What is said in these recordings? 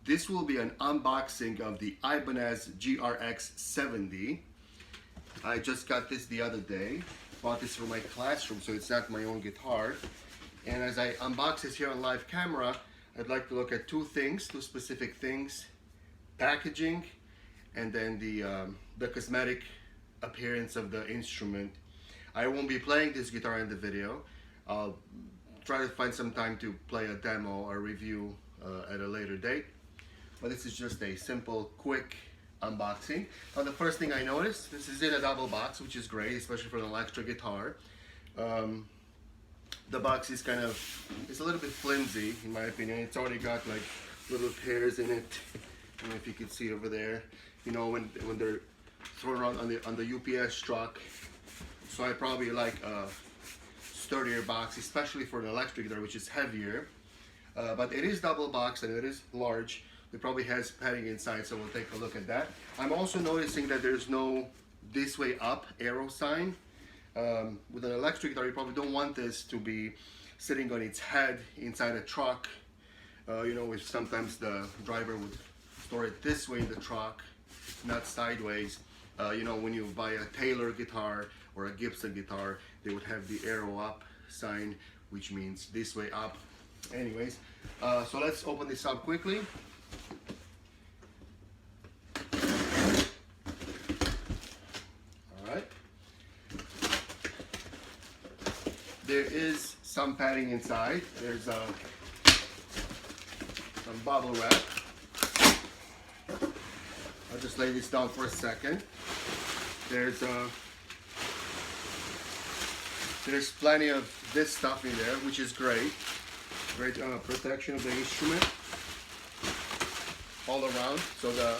This will be an unboxing of the Ibanez GRX 70. I just got this the other day. Bought this for my classroom, so it's not my own guitar. And as I unbox this here on live camera, I'd like to look at two specific things: packaging, and then the cosmetic appearance of the instrument. I won't be playing this guitar in the video. I'll try to find some time to play a demo or review at a later date. But this is just a simple, quick unboxing. Now the first thing I noticed, this is in a double box, which is great, especially for an electric guitar. The box is it's a little bit flimsy in my opinion. It's already got like little tears in it. I don't know if you can see over there. You know, when they're thrown around on the UPS truck. So I probably like a sturdier box, especially for an electric guitar, which is heavier. But it is double boxed and it is large. It probably has padding inside, so we'll take a look at that. I'm also noticing that there's no this way up arrow sign. With an electric guitar, you probably don't want this to be sitting on its head inside a truck. You know, which sometimes the driver would store it this way in the truck, not sideways. You know, when you buy a Taylor guitar or a Gibson guitar, they would have the arrow up sign, which means this way up. Anyways, so let's open this up quickly. All right. There is some padding inside. There's some bubble wrap. I'll just lay this down for a second. There's plenty of this stuff in there, which is great. Great protection of the instrument all around. So the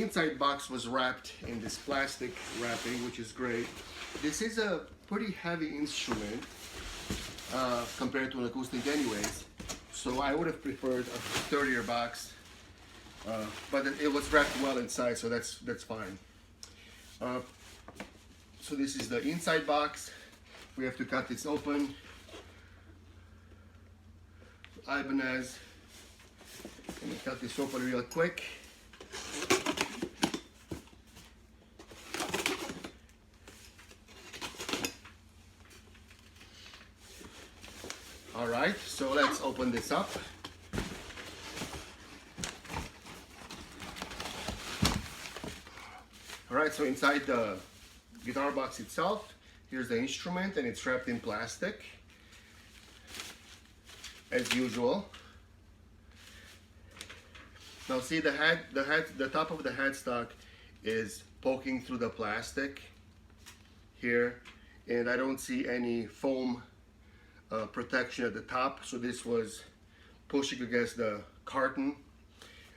inside box was wrapped in this plastic wrapping, which is great. This is a pretty heavy instrument compared to an acoustic anyways. So I would have preferred a sturdier box, but it was wrapped well inside, so that's fine. So this is the inside box. We have to cut this open. Ibanez. Let me cut this open real quick. All right, so let's open this up. All right, so inside the guitar box itself, here's the instrument, and it's wrapped in plastic, as usual. Now see, the top of the headstock is poking through the plastic here, and I don't see any foam protection at the top, so this was pushing against the carton.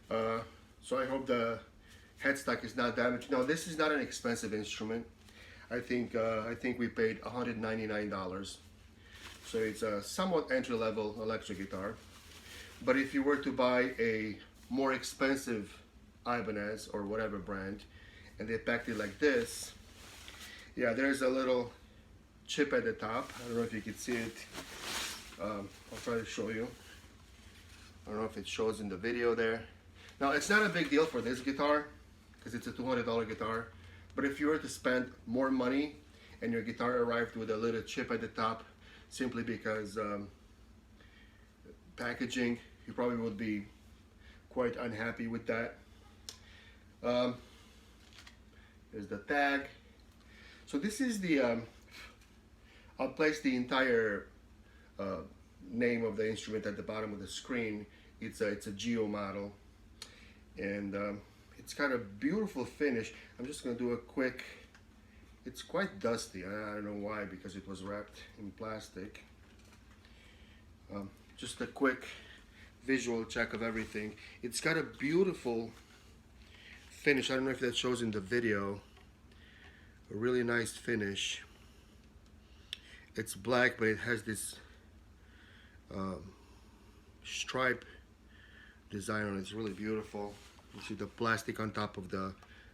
So I hope the headstock is not damaged. Now this is not an expensive instrument. I think we paid $199. So it's a somewhat entry-level electric guitar. But if you were to buy a more expensive Ibanez or whatever brand, and they packed it like this, yeah, there's a little chip at the top. I don't know if you can see it. I'll try to show you. I don't know if it shows in the video there. Now it's not a big deal for this guitar because it's a $200 guitar. But if you were to spend more money and your guitar arrived with a little chip at the top, simply because packaging, you probably would be quite unhappy with that. There's the tag. So this is the, I'll place the entire name of the instrument at the bottom of the screen. It's a Geo model, and it's got a beautiful finish. I'm just gonna do a quick, it's quite dusty. I don't know why, because it was wrapped in plastic. Just a quick visual check of everything. It's got a beautiful finish. I don't know if that shows in the video. A really nice finish. It's black, but it has this stripe design on it. It's really beautiful. You see the plastic on top of the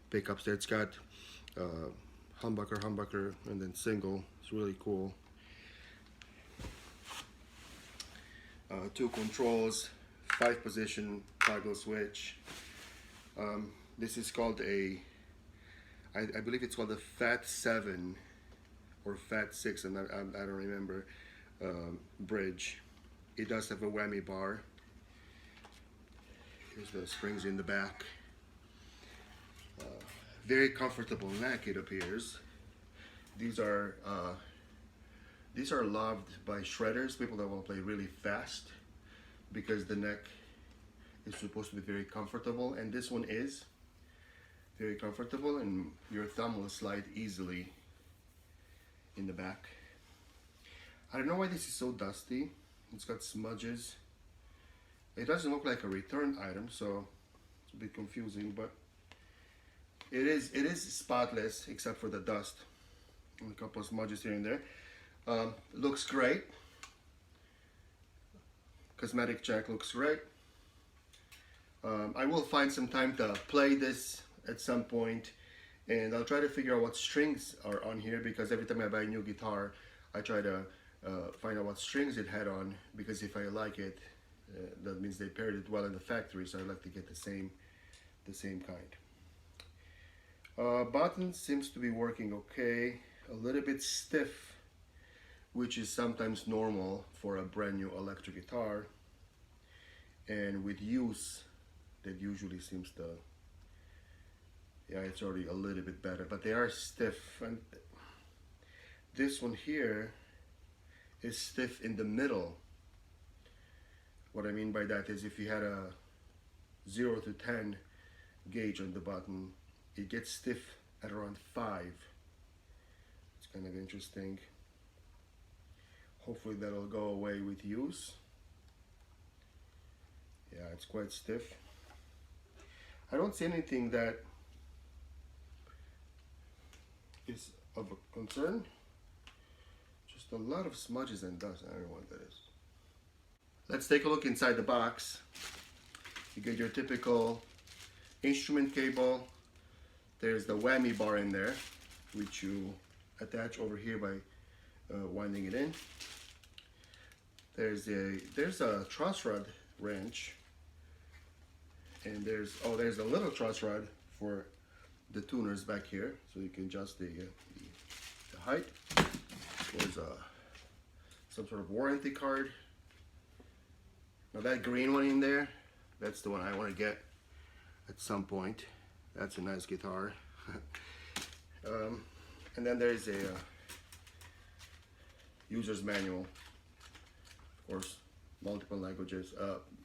pickups there. It's got humbucker, and then single. It's really cool. Two controls, 5-position toggle switch. This is called a, I believe it's called a FAT 7 or FAT 6, and I don't remember, bridge. It does have a whammy bar. Here's the springs in the back. Very comfortable neck, it appears. These are loved by shredders, people that want to play really fast, because the neck is supposed to be very comfortable, and this one is very comfortable, and your thumb will slide easily in the back. I don't know why this is so dusty. It's got smudges. It doesn't look like a return item, so it's a bit confusing, but it is spotless except for the dust and a couple of smudges here and there. Looks great. Cosmetic check, looks great. I will find some time to play this at some point, and I'll try to figure out what strings are on here, because every time I buy a new guitar I try to find out what strings it had on, because if I like it, that means they paired it well in the factory, so I like to get the same kind. Button seems to be working okay. A little bit stiff, which is sometimes normal for a brand new electric guitar, and with use that usually seems to, yeah, it's already a little bit better, but they are stiff. And this one here is stiff in the middle. What I mean by that is, if you had a 0 to 10 gauge on the button, it gets stiff at around 5. It's kind of interesting. Hopefully that'll go away with use. Yeah, it's quite stiff. I don't see anything that is of a concern. Just a lot of smudges and dust. I don't know what that is. Let's take a look inside the box. You get your typical instrument cable. There's the whammy bar in there, which you attach over here by winding it in. There's a truss rod wrench, and there's a little truss rod for the tuners back here, so you can adjust the height. There's some sort of warranty card. Now that green one in there, that's the one I want to get at some point. That's a nice guitar. And then there's a user's manual. Of course, multiple languages,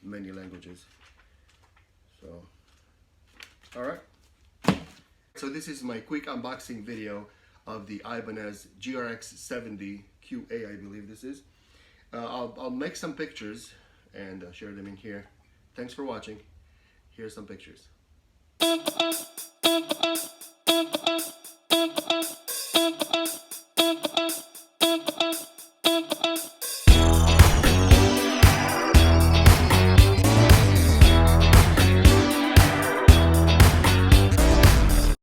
many languages. So, all right. So this is my quick unboxing video of the Ibanez GRX 70 QA, I believe this is. I'll make some pictures and share them in here. Thanks for watching. Here's some pictures.